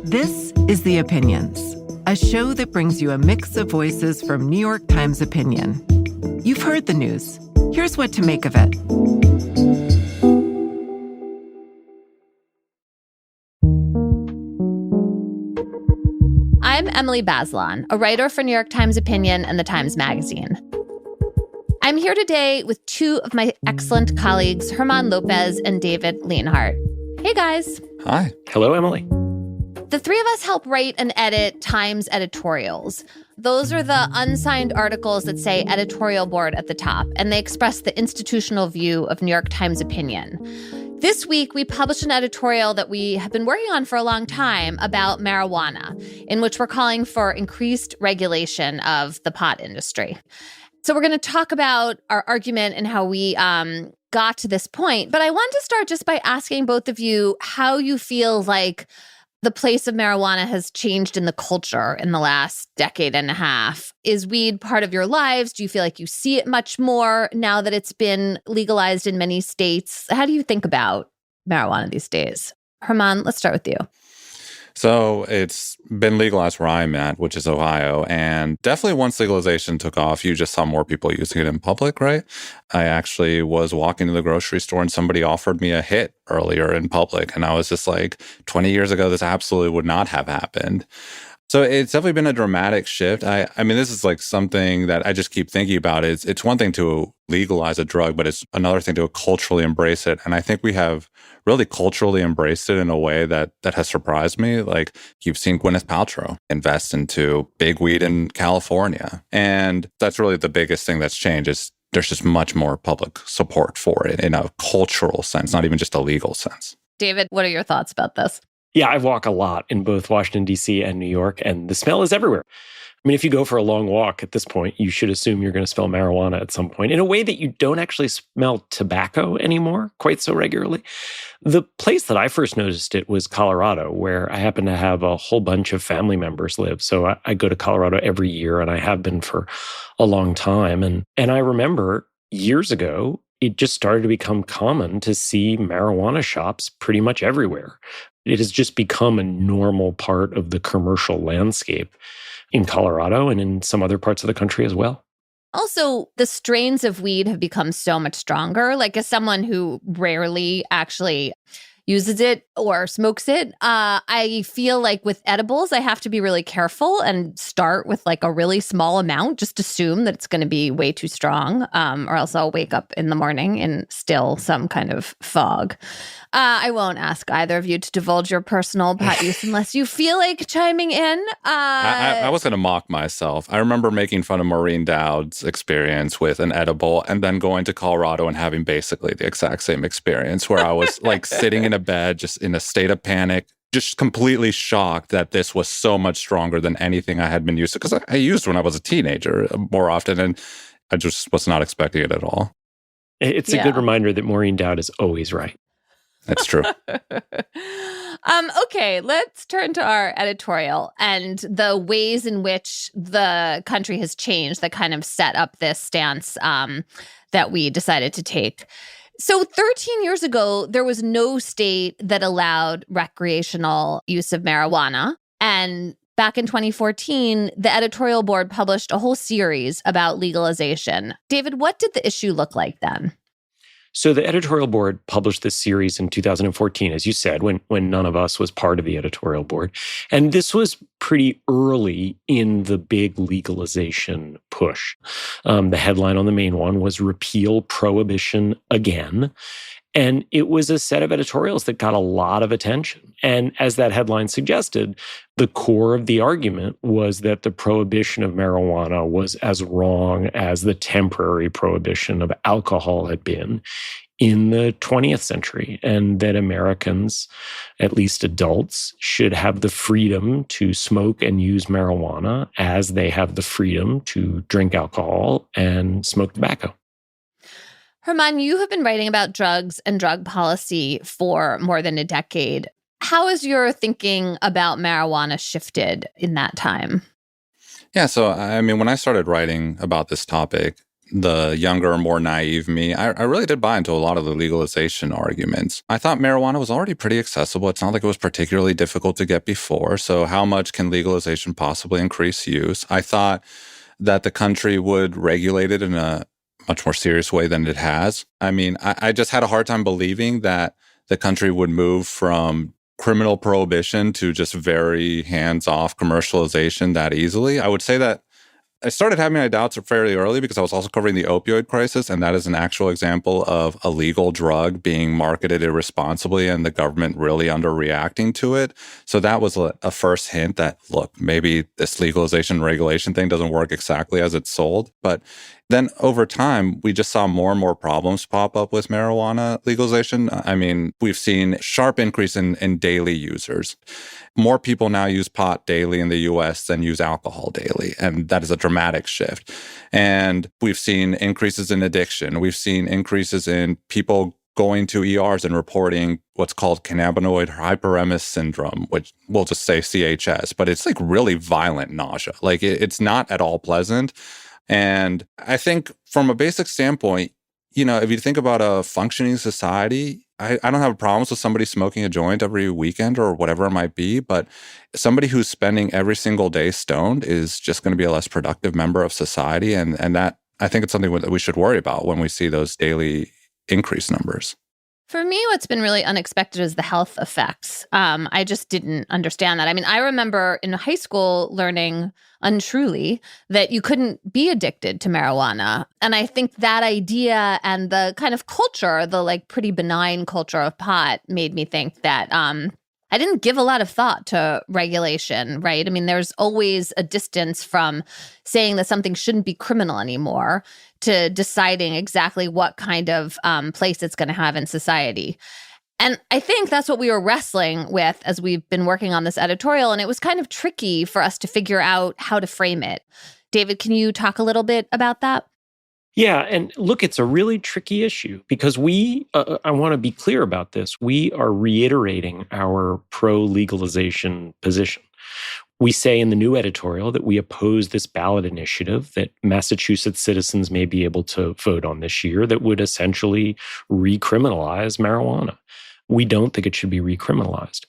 This is The Opinions, a show that brings you a mix of voices from New York Times Opinion. You've heard the news. Here's what to make of it. I'm Emily Bazelon, a writer for New York Times Opinion and The Times Magazine. I'm here today with two of my excellent colleagues, German Lopez and David Leonhardt. Hey, guys. Hi. Hello, Emily. The three of us help write and edit Times editorials. Those are the unsigned articles that say editorial board at the top, and they express the institutional view of New York Times Opinion. This week, we published an editorial that we have been working on for a long time about marijuana, in which we're calling for increased regulation of the pot industry. So we're going to talk about our argument and how we got to this point. But I wanted to start just by asking both of you how you feel like the place of marijuana has changed in the culture in the last decade and a half. Is weed part of your lives? Do you feel like you see it much more now that it's been legalized in many states? How do you think about marijuana these days? German, let's start with you. So it's been legalized where I'm at, which is Ohio. And definitely once legalization took off, you just saw more people using it in public, right? I actually was walking to the grocery store and somebody offered me a hit earlier in public. And I was just like, 20 years ago, this absolutely would not have happened. So it's definitely been a dramatic shift. I mean, this is like something that I just keep thinking about. It's one thing to legalize a drug, but it's another thing to culturally embrace it. And I think we have really culturally embraced it in a way that has surprised me. Like you've seen Gwyneth Paltrow invest into big weed in California. And that's really the biggest thing that's changed is there's just much more public support for it in a cultural sense, not even just a legal sense. David, what are your thoughts about this? Yeah, I walk a lot in both Washington, D.C. and New York, and the smell is everywhere. I mean, if you go for a long walk at this point, you should assume you're going to smell marijuana at some point in a way that you don't actually smell tobacco anymore quite so regularly. The place that I first noticed it was Colorado, where I happen to have a whole bunch of family members live. So I go to Colorado every year, and I have been for a long time. And I remember years ago, it just started to become common to see marijuana shops pretty much everywhere. It has just become a normal part of the commercial landscape in Colorado and in some other parts of the country as well. Also, the strains of weed have become so much stronger. Like as someone who rarely actually uses it or smokes it, I feel like with edibles, I have to be really careful and start with like a really small amount, just assume that it's going to be way too strong, or else I'll wake up in the morning in still some kind of fog. I won't ask either of you to divulge your personal pot use unless you feel like chiming in. I was going to mock myself. I remember making fun of Maureen Dowd's experience with an edible and then going to Colorado and having basically the exact same experience where I was like sitting in a bed, just in a state of panic, just completely shocked that this was so much stronger than anything I had been used to. Because I used when I was a teenager more often, and I just was not expecting it at all. It's a good reminder that Maureen Dowd is always right. That's true. Okay, let's turn to our editorial and the ways in which the country has changed that kind of set up this stance that we decided to take. So 13 years ago, there was no state that allowed recreational use of marijuana. And back in 2014, the editorial board published a whole series about legalization. David, what did the issue look like then? So the editorial board published this series in 2014, as you said, when none of us was part of the editorial board. And this was pretty early in the big legalization push. The headline on the main one was "Repeal Prohibition Again." And it was a set of editorials that got a lot of attention. And as that headline suggested, the core of the argument was that the prohibition of marijuana was as wrong as the temporary prohibition of alcohol had been in the 20th century, and that Americans, at least adults, should have the freedom to smoke and use marijuana as they have the freedom to drink alcohol and smoke tobacco. German, you have been writing about drugs and drug policy for more than a decade. How has your thinking about marijuana shifted in that time? Yeah, so I mean, when I started writing about this topic, the younger, more naive me, I really did buy into a lot of the legalization arguments. I thought marijuana was already pretty accessible. It's not like it was particularly difficult to get before. So how much can legalization possibly increase use? I thought that the country would regulate it in a much more serious way than it has. I mean, I just had a hard time believing that the country would move from criminal prohibition to just very hands-off commercialization that easily. I would say that I started having my doubts fairly early because I was also covering the opioid crisis, and that is an actual example of a legal drug being marketed irresponsibly and the government really underreacting to it. So that was a first hint that, look, maybe this legalization regulation thing doesn't work exactly as it's sold. But then over time, we just saw more and more problems pop up with marijuana legalization. I mean, we've seen sharp increase in daily users. More people now use pot daily in the US than use alcohol daily. And that is a dramatic shift. And we've seen increases in addiction. We've seen increases in people going to ERs and reporting what's called cannabinoid hyperemesis syndrome, which we'll just say CHS, but it's like really violent nausea. Like it's not at all pleasant. And I think from a basic standpoint, you know, if you think about a functioning society, I don't have problems with somebody smoking a joint every weekend or whatever it might be, but somebody who's spending every single day stoned is just going to be a less productive member of society. And that, I think it's something that we should worry about when we see those daily increase numbers. For me, what's been really unexpected is the health effects. I just didn't understand that. I mean, I remember in high school learning untruly that you couldn't be addicted to marijuana. And I think that idea and the kind of culture, the like pretty benign culture of pot made me think that I didn't give a lot of thought to regulation, right? I mean, there's always a distance from saying that something shouldn't be criminal anymore to deciding exactly what kind of place it's going to have in society. And I think that's what we were wrestling with as we've been working on this editorial. And it was kind of tricky for us to figure out how to frame it. David, can you talk a little bit about that? Yeah. And look, it's a really tricky issue because I want to be clear about this. We are reiterating our pro-legalization position. We say in the new editorial that we oppose this ballot initiative that Massachusetts citizens may be able to vote on this year that would essentially recriminalize marijuana. We don't think it should be recriminalized.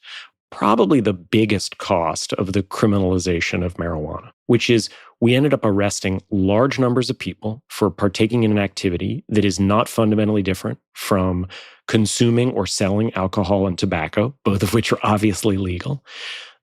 Probably the biggest cost of the criminalization of marijuana, which is we ended up arresting large numbers of people for partaking in an activity that is not fundamentally different from consuming or selling alcohol and tobacco, both of which are obviously legal.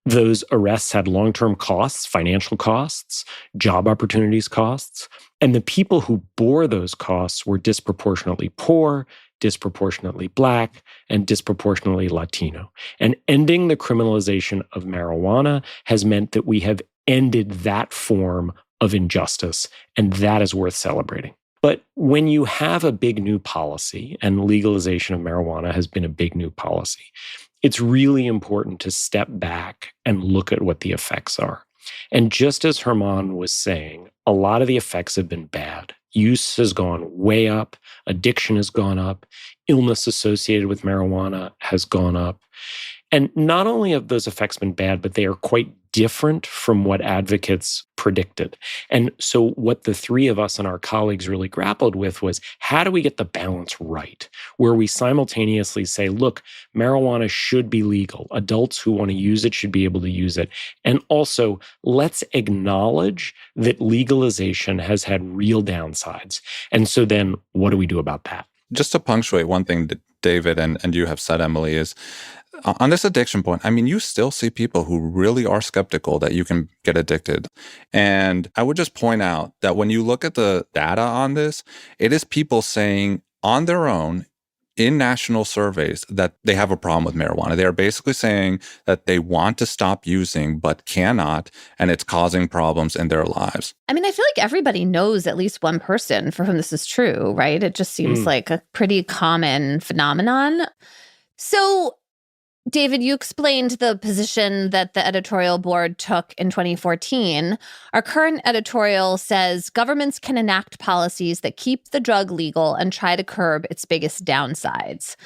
Those arrests had long-term costs, financial costs, job opportunities costs, and the people who bore those costs were disproportionately poor, disproportionately Black, and disproportionately Latino. And ending the criminalization of marijuana has meant that we have ended that form of injustice, and that is worth celebrating. But when you have a big new policy, and legalization of marijuana has been a big new policy, it's really important to step back and look at what the effects are. And just as Herman was saying, a lot of the effects have been bad. Use has gone way up, addiction has gone up, illness associated with marijuana has gone up. And not only have those effects been bad, but they are quite different from what advocates predicted. And so what the three of us and our colleagues really grappled with was, how do we get the balance right? Where we simultaneously say, look, marijuana should be legal. Adults who want to use it should be able to use it. And also, let's acknowledge that legalization has had real downsides. And so then what do we do about that? Just to punctuate one thing that David and you have said, Emily, is on this addiction point, I mean, you still see people who really are skeptical that you can get addicted. And I would just point out that when you look at the data on this, it is people saying on their own in national surveys that they have a problem with marijuana. They are basically saying that they want to stop using but cannot, and it's causing problems in their lives. I mean, I feel like everybody knows at least one person for whom this is true, right? It just seems like a pretty common phenomenon. So, David, you explained the position that the editorial board took in 2014. Our current editorial says governments can enact policies that keep the drug legal and try to curb its biggest downsides.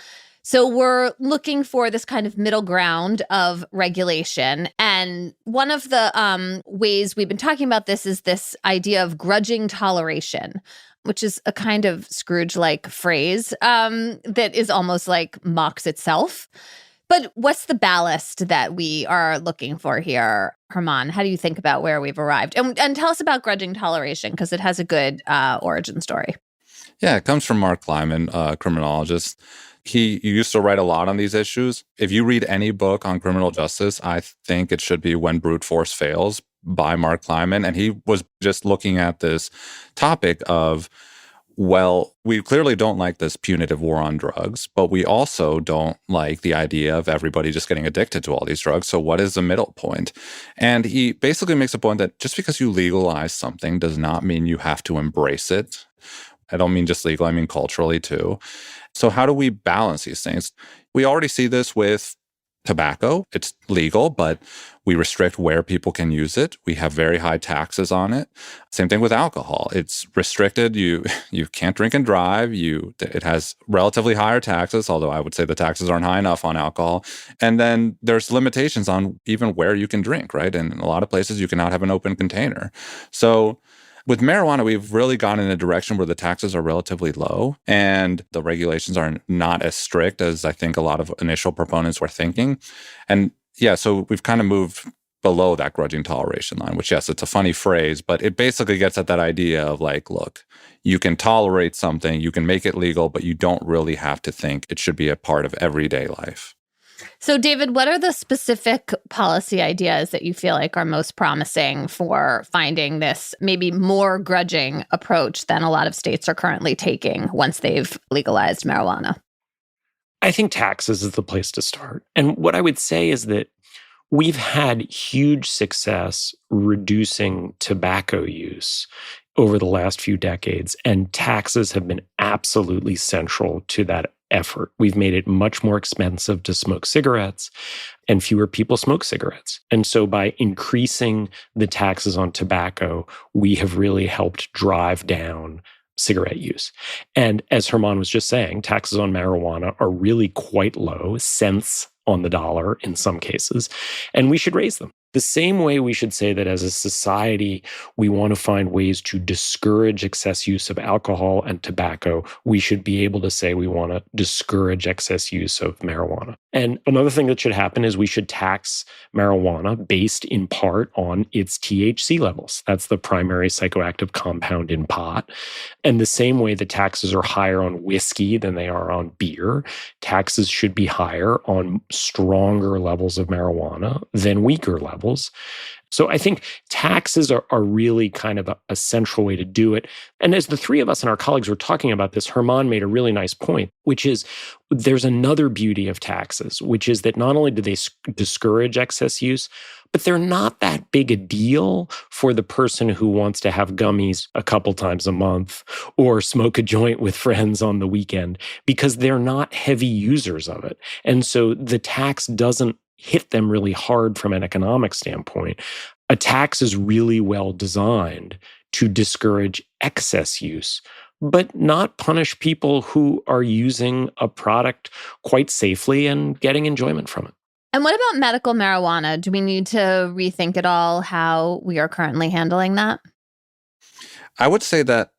So we're looking for this kind of middle ground of regulation. And one of the ways we've been talking about this is this idea of grudging toleration. which is a kind of Scrooge-like phrase that is almost like mocks itself. But what's the ballast that we are looking for here, Herman? How do you think about where we've arrived? And tell us about grudging toleration, because it has a good origin story. Yeah, it comes from Mark Kleiman, a criminologist. He used to write a lot on these issues. If you read any book on criminal justice, I think it should be When Brute Force Fails by Mark Kleiman. And he was just looking at this topic of, well, we clearly don't like this punitive war on drugs, but we also don't like the idea of everybody just getting addicted to all these drugs. So what is the middle point? And he basically makes a point that just because you legalize something does not mean you have to embrace it. I don't mean just legal, I mean culturally too. So how do we balance these things? We already see this with tobacco. It's legal, but we restrict where people can use it. We have very high taxes on it. Same thing with alcohol. It's restricted. You can't drink and drive. It has relatively higher taxes, although I would say the taxes aren't high enough on alcohol. And then there's limitations on even where you can drink, right? And in a lot of places, you cannot have an open container. So with marijuana, we've really gone in a direction where the taxes are relatively low and the regulations are not as strict as I think a lot of initial proponents were thinking. And yeah, so we've kind of moved below that grudging toleration line, which, yes, it's a funny phrase, but it basically gets at that idea of like, look, you can tolerate something, you can make it legal, but you don't really have to think it should be a part of everyday life. So, David, what are the specific policy ideas that you feel like are most promising for finding this maybe more grudging approach than a lot of states are currently taking once they've legalized marijuana? I think taxes is the place to start. And what I would say is that we've had huge success reducing tobacco use over the last few decades, and taxes have been absolutely central to that effort. We've made it much more expensive to smoke cigarettes, and fewer people smoke cigarettes. And so by increasing the taxes on tobacco, we have really helped drive down cigarette use. And as Herman was just saying, taxes on marijuana are really quite low, cents on the dollar in some cases, and we should raise them. The same way we should say that as a society, we want to find ways to discourage excess use of alcohol and tobacco, we should be able to say we want to discourage excess use of marijuana. And another thing that should happen is we should tax marijuana based in part on its THC levels. That's the primary psychoactive compound in pot. And the same way the taxes are higher on whiskey than they are on beer, taxes should be higher on stronger levels of marijuana than weaker levels. So I think taxes are really kind of a central way to do it. And as the three of us and our colleagues were talking about this, Herman made a really nice point, which is there's another beauty of taxes, which is that not only do they discourage excess use, but they're not that big a deal for the person who wants to have gummies a couple times a month or smoke a joint with friends on the weekend, because they're not heavy users of it. And so the tax doesn't hit them really hard from an economic standpoint. A tax is really well designed to discourage excess use, but not punish people who are using a product quite safely and getting enjoyment from it. And what about medical marijuana? Do we need to rethink at all how we are currently handling that? I would say that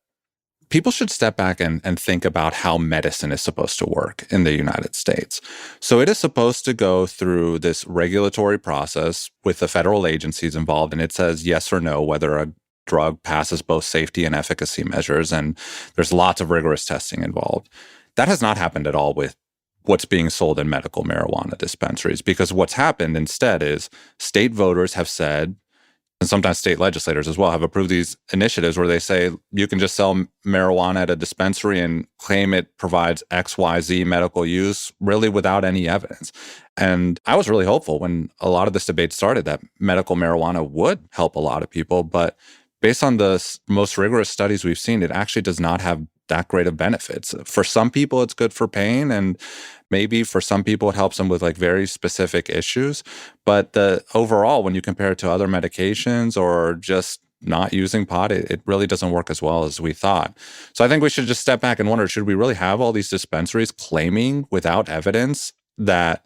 people should step back and think about how medicine is supposed to work in the United States. So it is supposed to go through this regulatory process with the federal agencies involved, and it says yes or no whether a drug passes both safety and efficacy measures, and there's lots of rigorous testing involved. That has not happened at all with what's being sold in medical marijuana dispensaries, because what's happened instead is state voters have said, and sometimes state legislators as well, have approved these initiatives where they say you can just sell marijuana at a dispensary and claim it provides XYZ medical use, really without any evidence. And I was really hopeful when a lot of this debate started that medical marijuana would help a lot of people. But based on the most rigorous studies we've seen, it actually does not have that great of benefits. For some people, it's good for pain, and maybe for some people, it helps them with like very specific issues. But overall, when you compare it to other medications or just not using pot, it really doesn't work as well as we thought. So I think we should just step back and wonder, should we really have all these dispensaries claiming without evidence that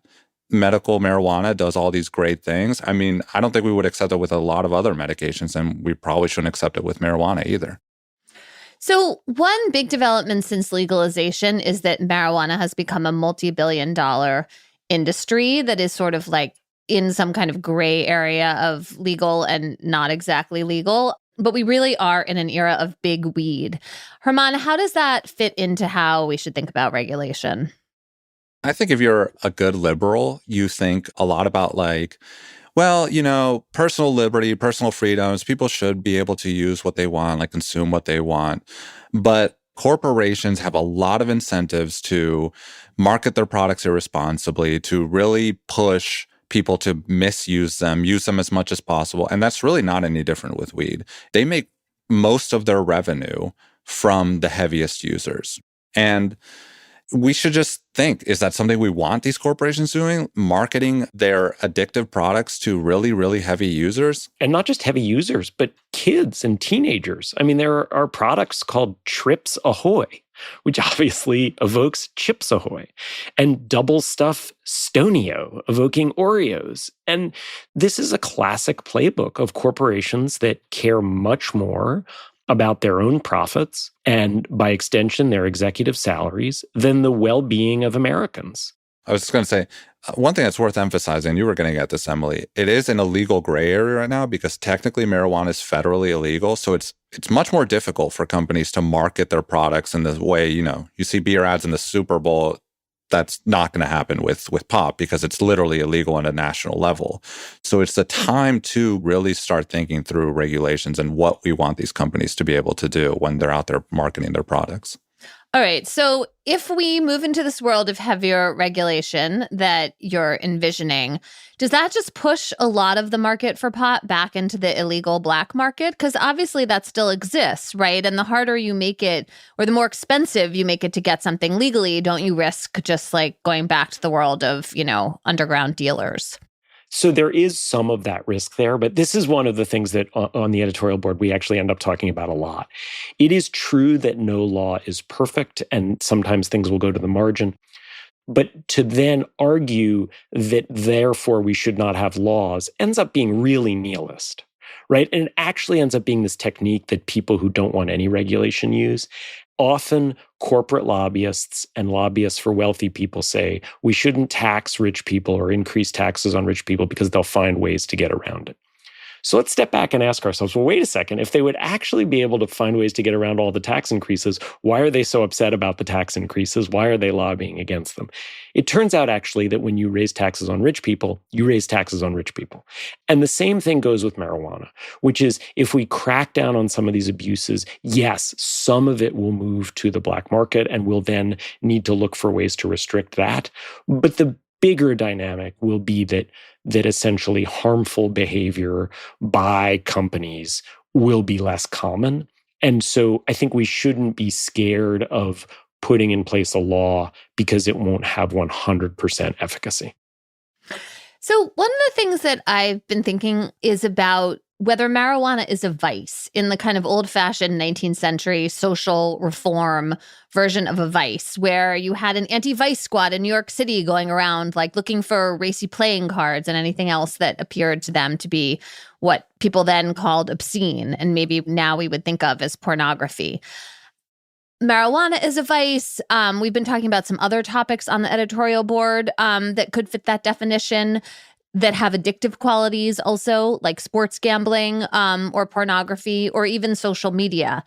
medical marijuana does all these great things? I mean, I don't think we would accept it with a lot of other medications, and we probably shouldn't accept it with marijuana either. So, one big development since legalization is that marijuana has become a multi-billion-dollar industry that is sort of like in some kind of gray area of legal and not exactly legal. But we really are in an era of big weed. Herman, how does that fit into how we should think about regulation? I think if you're a good liberal, you think a lot about like, well, personal liberty, personal freedoms, people should be able to use what they want, like consume what they want. But corporations have a lot of incentives to market their products irresponsibly, to really push people to misuse them, use them as much as possible. And that's really not any different with weed. They make most of their revenue from the heaviest users. And we should just think, is that something we want these corporations doing? Marketing their addictive products to really, really heavy users? And not just heavy users, but kids and teenagers. I mean, there are products called Trips Ahoy, which obviously evokes Chips Ahoy, and Double Stuff Stonio, evoking Oreos. And this is a classic playbook of corporations that care much more about their own profits and, by extension, their executive salaries than the well-being of Americans. I was just going to say, one thing that's worth emphasizing, you were getting at this, Emily, it is an illegal gray area right now because technically marijuana is federally illegal. So it's much more difficult for companies to market their products in the way, you see beer ads in the Super Bowl. That's not going to happen with pop because it's literally illegal on a national level. So it's the time to really start thinking through regulations and what we want these companies to be able to do when they're out there marketing their products. All right. So if we move into this world of heavier regulation that you're envisioning, does that just push a lot of the market for pot back into the illegal black market? Because obviously that still exists, right? And the harder you make it, or the more expensive you make it to get something legally, don't you risk just like going back to the world of, underground dealers? So there is some of that risk there, but this is one of the things that on the editorial board we actually end up talking about a lot. It is true that no law is perfect, and sometimes things will go to the margin. But to then argue that therefore we should not have laws ends up being really nihilist, right? And it actually ends up being this technique that people who don't want any regulation use. Often corporate lobbyists and lobbyists for wealthy people say we shouldn't tax rich people or increase taxes on rich people because they'll find ways to get around it. So let's step back and ask ourselves, well, wait a second. If they would actually be able to find ways to get around all the tax increases, why are they so upset about the tax increases? Why are they lobbying against them? It turns out actually that when you raise taxes on rich people, you raise taxes on rich people. And the same thing goes with marijuana, which is if we crack down on some of these abuses, yes, some of it will move to the black market and we'll then need to look for ways to restrict that. But the bigger dynamic will be that essentially harmful behavior by companies will be less common. And so I think we shouldn't be scared of putting in place a law because it won't have 100% efficacy. So one of the things that I've been thinking is about whether marijuana is a vice in the kind of old-fashioned 19th century social reform version of a vice, where you had an anti-vice squad in New York City going around like looking for racy playing cards and anything else that appeared to them to be what people then called obscene and maybe now we would think of as pornography. Marijuana is a vice. We've been talking about some other topics on the editorial board that could fit that definition, that have addictive qualities also, like sports gambling or pornography or even social media.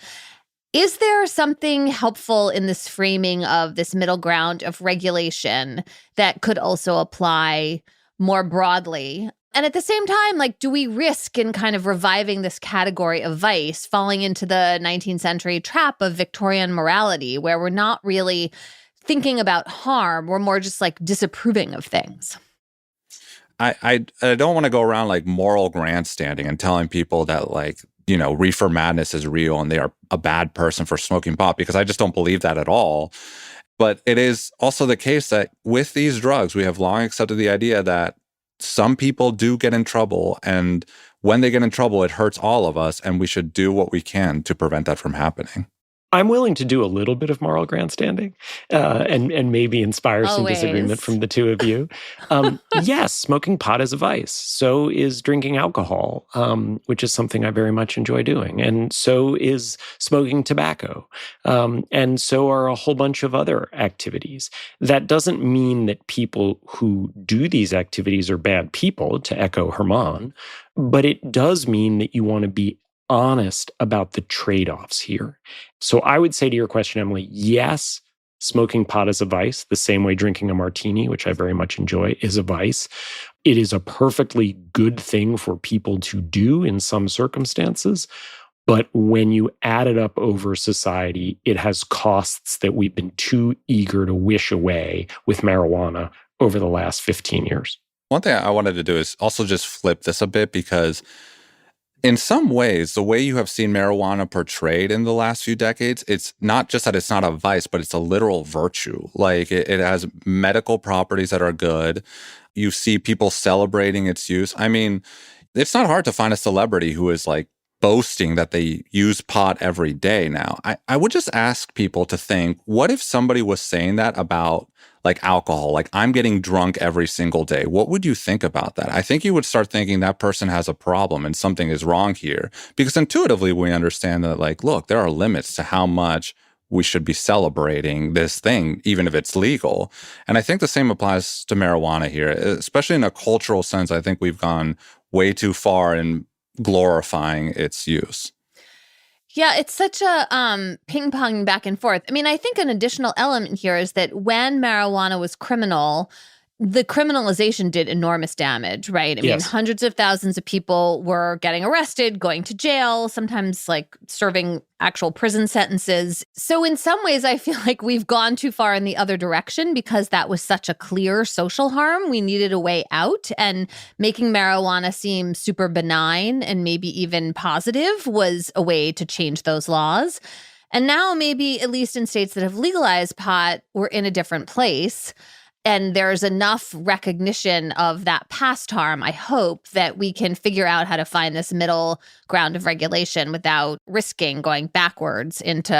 Is there something helpful in this framing of this middle ground of regulation that could also apply more broadly? And at the same time, like, do we risk in kind of reviving this category of vice, falling into the 19th century trap of Victorian morality, where we're not really thinking about harm, we're more just like disapproving of things? I don't want to go around like moral grandstanding and telling people that like, reefer madness is real and they are a bad person for smoking pot, because I just don't believe that at all. But it is also the case that with these drugs, we have long accepted the idea that some people do get in trouble. And when they get in trouble, it hurts all of us. And we should do what we can to prevent that from happening. I'm willing to do a little bit of moral grandstanding and maybe inspire some disagreement from the two of you. Yes, smoking pot is a vice. So is drinking alcohol, which is something I very much enjoy doing. And so is smoking tobacco. And so are a whole bunch of other activities. That doesn't mean that people who do these activities are bad people, to echo Herman, but it does mean that you want to be honest about the trade-offs here. So I would say to your question, Emily, yes, smoking pot is a vice, the same way drinking a martini, which I very much enjoy, is a vice. It is a perfectly good thing for people to do in some circumstances. But when you add it up over society, it has costs that we've been too eager to wish away with marijuana over the last 15 years. One thing I wanted to do is also just flip this a bit, because in some ways, the way you have seen marijuana portrayed in the last few decades, it's not just that it's not a vice, but it's a literal virtue. Like it has medical properties that are good. You see people celebrating its use. I mean, it's not hard to find a celebrity who is like boasting that they use pot every day now. I would just ask people to think, what if somebody was saying that about like alcohol, like I'm getting drunk every single day? What would you think about that? I think you would start thinking that person has a problem and something is wrong here, because intuitively we understand that, like, look, there are limits to how much we should be celebrating this thing, even if it's legal. And I think the same applies to marijuana here, especially in a cultural sense. I think we've gone way too far in glorifying its use. Yeah, it's such a ping-pong back and forth. I mean, I think an additional element here is that when marijuana was criminal, the criminalization did enormous damage, right? I mean, hundreds of thousands of people were getting arrested, going to jail, sometimes like serving actual prison sentences. So in some ways, I feel like we've gone too far in the other direction because that was such a clear social harm. We needed a way out, and making marijuana seem super benign and maybe even positive was a way to change those laws. And now maybe, at least in states that have legalized pot, we're in a different place. And there's enough recognition of that past harm, I hope, that we can figure out how to find this middle ground of regulation without risking going backwards into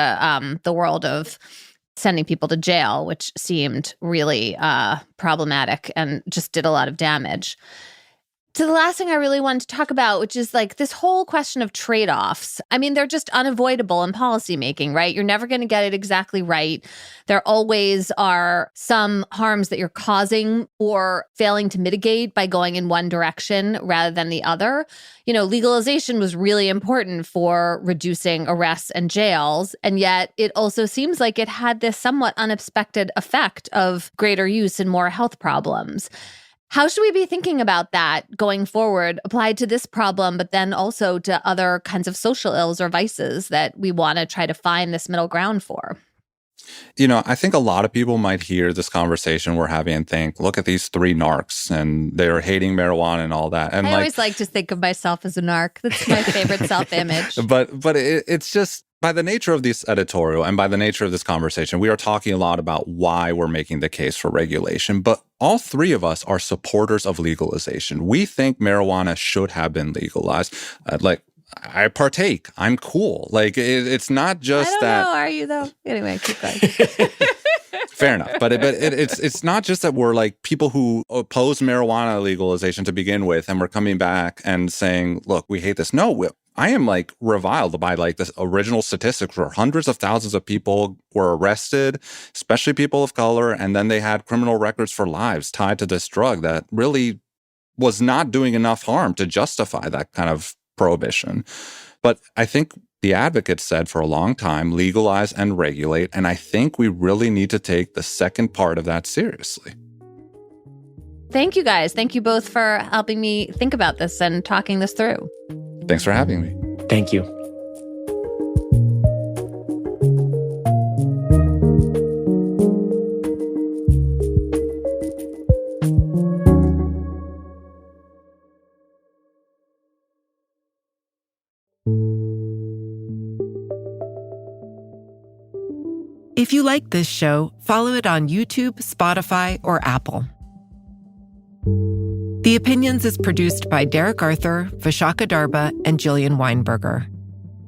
the world of sending people to jail, which seemed really problematic and just did a lot of damage. To the last thing I really wanted to talk about, which is like this whole question of trade-offs. I mean, they're just unavoidable in policymaking, right? You're never going to get it exactly right. There always are some harms that you're causing or failing to mitigate by going in one direction rather than the other. You know, legalization was really important for reducing arrests and jails, and yet it also seems like it had this somewhat unexpected effect of greater use and more health problems. How should we be thinking about that going forward, applied to this problem, but then also to other kinds of social ills or vices that we want to try to find this middle ground for? You know, I think a lot of people might hear this conversation we're having and think, look at these three narcs and they're hating marijuana and all that. And I always like to think of myself as a narc. That's my favorite self-image. But it's just, by the nature of this editorial and by the nature of this conversation, we are talking a lot about why we're making the case for regulation. But all three of us are supporters of legalization. We think marijuana should have been legalized. I partake. I'm cool. Like, it's not just that. I don't know. Are you, though? Anyway, keep going. Fair enough. But it's not just that we're like people who oppose marijuana legalization to begin with, and we're coming back and saying, look, we hate this. No, I am like reviled by like this original statistics where hundreds of thousands of people were arrested, especially people of color, and then they had criminal records for lives tied to this drug that really was not doing enough harm to justify that kind of prohibition. But I think the advocates said for a long time, legalize and regulate, and I think we really need to take the second part of that seriously. Thank you, guys. Thank you both for helping me think about this and talking this through. Thanks for having me. Thank you. If you like this show, follow it on YouTube, Spotify, or Apple. The Opinions is produced by Derek Arthur, Vishaka Darba, and Jillian Weinberger.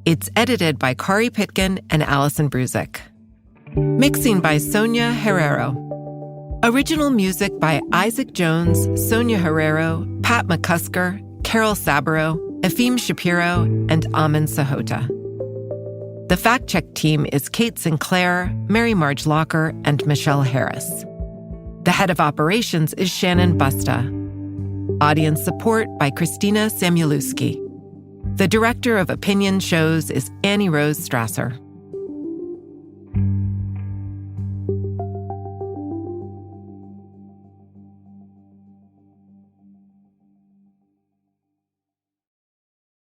It's edited by Kari Pitkin and Allison Bruzik. Mixing by Sonia Herrero. Original music by Isaac Jones, Sonia Herrero, Pat McCusker, Carol Saburo, Efim Shapiro, and Amin Sahota. The fact-check team is Kate Sinclair, Mary Marge Locker, and Michelle Harris. The head of operations is Shannon Busta. Audience support by Christina Samuelewski. The director of opinion shows is Annie Rose Strasser.